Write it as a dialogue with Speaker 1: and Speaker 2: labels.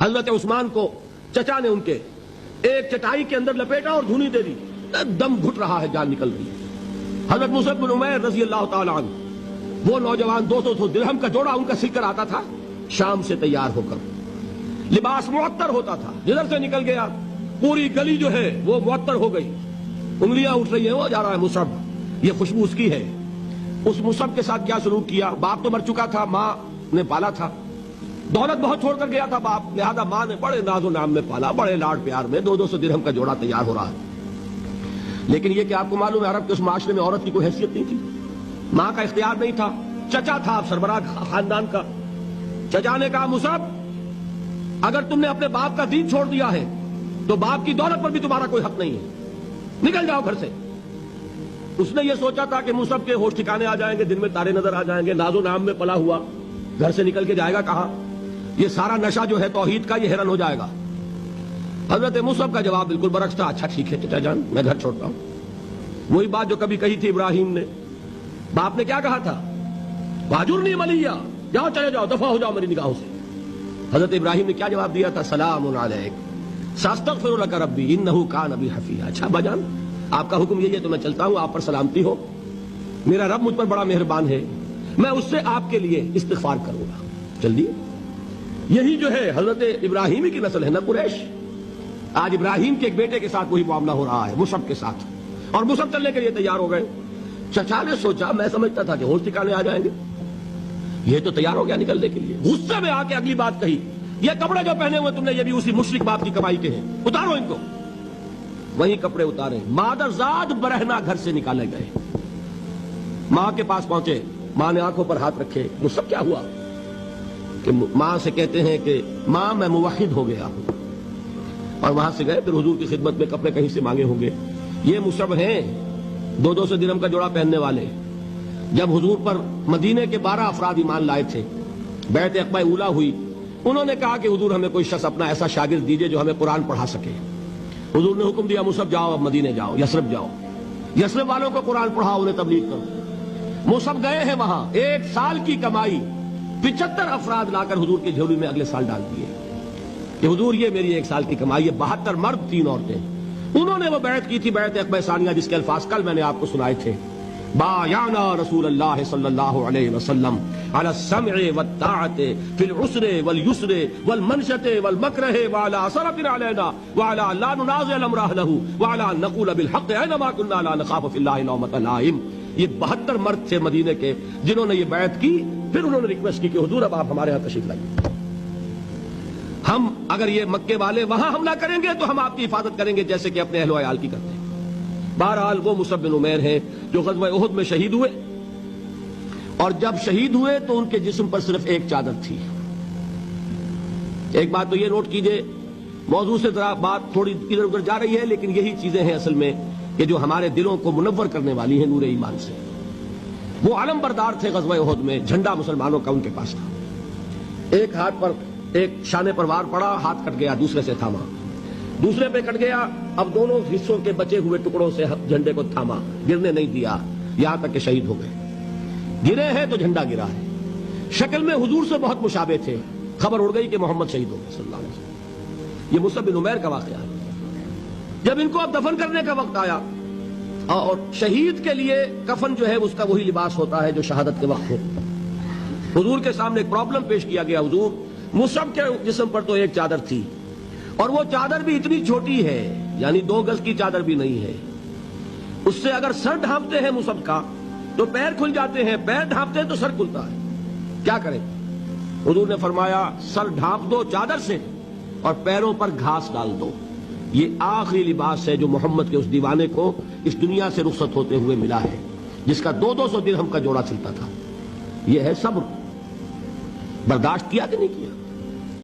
Speaker 1: حضرت عثمان کو چچا نے ان کے ایک چٹائی کے اندر لپیٹا اور دھونی دے دی، دم گھٹ رہا ہے، جان نکل رہی ہے۔ حضرت مصعب بن عمیر رضی اللہ تعالی عنہ، وہ نوجوان 200 درہم کا جوڑا ان کا سل کر آتا تھا شام سے تیار ہو کر، لباس معطر ہوتا تھا، جدھر سے نکل گیا پوری گلی جو ہے وہ معطر ہو گئی، انگلیاں اٹھ رہی ہیں، وہ جا رہا ہے مصعب، یہ خوشبو اس کی ہے۔ اس مصعب کے ساتھ کیا سلوک کیا؟ باپ تو مر چکا تھا، ماں نے پالا تھا، دولت بہت چھوڑ کر گیا تھا باپ، لہذا ماں نے بڑے ناز و نام میں پالا، بڑے لاڈ پیار میں 200 درہم کا جوڑا تیار ہو رہا ہے۔ لیکن یہ کہ آپ کو معلوم ہے عرب کے اس معاشرے میں عورت کی کوئی حیثیت نہیں تھی، ماں کا اختیار نہیں تھا، چچا تھا سربراہ خاندان کا۔ چچا نے کہا مصعب اگر تم نے اپنے باپ کا دین چھوڑ دیا ہے تو باپ کی دولت پر بھی تمہارا کوئی حق نہیں ہے، نکل جاؤ گھر سے۔ اس نے یہ سوچا تھا کہ مصعب کے ہوش ٹھکانے آ جائیں گے، دن میں تارے نظر آ جائیں گے، ناز و نام میں پلا ہوا گھر سے نکل کے جائے گا کہاں، یہ سارا نشہ جو ہے توحید کا یہ حیران ہو جائے گا۔ حضرت مصعب کا جواب بالکل برعکس تھا، اچھا ٹھیک ہے چچا جان میں گھر چھوڑتا ہوں۔ وہی بات جو کبھی کہی تھی ابراہیم نے، باپ نے کیا کہا تھا؟ واجرنی ملیہ، جاؤ چلے جاؤ، دفع ہو جاؤ میری نگاہوں سے۔ حضرت ابراہیم نے کیا جواب دیا تھا؟ سلام علیک ساستغفر لک ربی انہ کان بی حفیظ۔ اچھا ابا جان آپ کا حکم یہی ہے تو میں چلتا ہوں، آپ پر سلامتی ہو، میرا رب مجھ پر بڑا مہربان ہے، میں اس سے آپ کے لیے استغفار کروں گا، جلدی۔ یہی جو ہے حضرت ابراہیم کی نسل ہے نا قریش۔ آج ابراہیم کے ایک بیٹے کے ساتھ وہی معاملہ ہو رہا ہے مصعب کے ساتھ، اور مصعب چلنے کے لیے تیار ہو گئے۔ چچا نے سوچا، میں سمجھتا تھا کہ ہوش ٹھکانے آ جائیں گے، یہ تو تیار ہو گیا نکلنے کے لیے، غصے میں آ کے اگلی بات کہی، یہ کپڑے جو پہنے ہوئے تم نے یہ بھی اسی مشرک باپ کی کمائی کے ہیں، اتارو ان کو۔ وہی کپڑے اتارے، مادرزاد برہنہ گھر سے نکالے گئے، ماں کے پاس پہنچے، ماں نے آنکھوں پر ہاتھ رکھے، مصعب کیا ہوا؟ کہ ماں سے کہتے ہیں کہ ماں میں موحد ہو گیا ہوں، اور وہاں سے گئے، پھر حضور کی خدمت میں کپڑے کہیں سے مانگے ہوں گے۔ یہ مصعب ہیں 200 درہم کا جوڑا پہننے والے۔ جب حضور پر مدینے کے 12 افراد ایمان لائے تھے، بیعت عقبہ اولیٰ ہوئی، انہوں نے کہا کہ حضور ہمیں کوئی شخص اپنا ایسا شاگرد دیجئے جو ہمیں قرآن پڑھا سکے۔ حضور نے حکم دیا مصعب جاؤ اب مدینے جاؤ، یثرب جاؤ، یثرب والوں کو قرآن پڑھاؤ، انہیں تبلیغ کرو۔ مصعب گئے ہیں وہاں، 1 سال کی کمائی 75 افراد لا کر حضور کی جھولی میں اگلے سال ڈال دیے کہ حضور یہ میری 1 سال کی کمائی ہے، 72 مرد 3 عورتیں۔ انہوں نے وہ بیعت کی تھی، بیعت عقبہ ثانیہ، جس کے الفاظ کل میں نے آپ کو سنائے تھے، بایعنا رسول اللہ صلی اللہ علیہ وسلم علی السمع والطاعۃ فی العسر والیسر والمنشۃ والمکرہ وعلی صرف علینا وعلی لا ننازع الامر اہلہ وعلی ان نقول بالحق اینما کنا لا نخاف فی اللہ لومۃ لائم۔ یہ 72 مرد تھے مدینے کے جنہوں نے یہ بیعت کی، پھر انہوں نے ریکویسٹ کی کہ حضور اب آپ ہمارے ہاں تشریف لائیے، ہم اگر یہ مکے والے وہاں حملہ کریں گے تو ہم آپ کی حفاظت کریں گے جیسے کہ اپنے اہل و عیال کی کرتے ہیں۔ بہرحال وہ مصعب بن عمیر ہیں جو غزوہ احد میں شہید ہوئے، اور جب شہید ہوئے تو ان کے جسم پر صرف ایک چادر تھی۔ ایک بات تو یہ نوٹ کیجئے، موضوع سے ذرا بات تھوڑی ادھر ادھر جا رہی ہے، لیکن یہی چیزیں ہیں اصل میں کہ جو ہمارے دلوں کو منور کرنے والی ہیں نور ایمان سے۔ وہ علم بردار تھے غزوہ احد میں، جھنڈا مسلمانوں کا ان کے پاس تھا، ایک ہاتھ پر ایک شانے پر وار پڑا، ہاتھ کٹ گیا، دوسرے سے تھاما، دوسرے پہ کٹ گیا، اب دونوں حصوں کے بچے ہوئے ٹکڑوں سے جھنڈے کو تھاما، گرنے نہیں دیا، یہاں تک کہ شہید ہو گئے۔ گرے ہیں تو جھنڈا گرا ہے۔ شکل میں حضور سے بہت مشابہ تھے، خبر اڑ گئی کہ محمد شہید ہو گئے صلی اللہ علیہ وسلم۔ یہ مصعب بن عمیر کا واقعہ ہے۔ جب ان کو اب دفن کرنے کا وقت آیا، اور شہید کے لیے کفن جو ہے اس کا وہی لباس ہوتا ہے جو شہادت کے وقت ہو، حضور کے سامنے ایک پرابلم پیش کیا گیا۔ حضور مصعب کے جسم پر تو ایک چادر تھی، اور وہ چادر بھی اتنی چھوٹی ہے، یعنی 2 گز کی چادر بھی نہیں ہے، اس سے اگر سر ڈھانپتے ہیں مصعب کا تو پیر کھل جاتے ہیں، پیر ڈھانپتے ہیں تو سر کھلتا ہے، کیا کریں؟ حضور نے فرمایا سر ڈھانپ دو چادر سے اور پیروں پر گھاس ڈال دو، یہ آخری لباس ہے جو محمد کے اس دیوانے کو اس دنیا سے رخصت ہوتے ہوئے ملا ہے، جس کا 200 درہم کا جوڑا چلتا تھا۔ یہ ہے صبر۔ برداشت کیا کہ نہیں کیا؟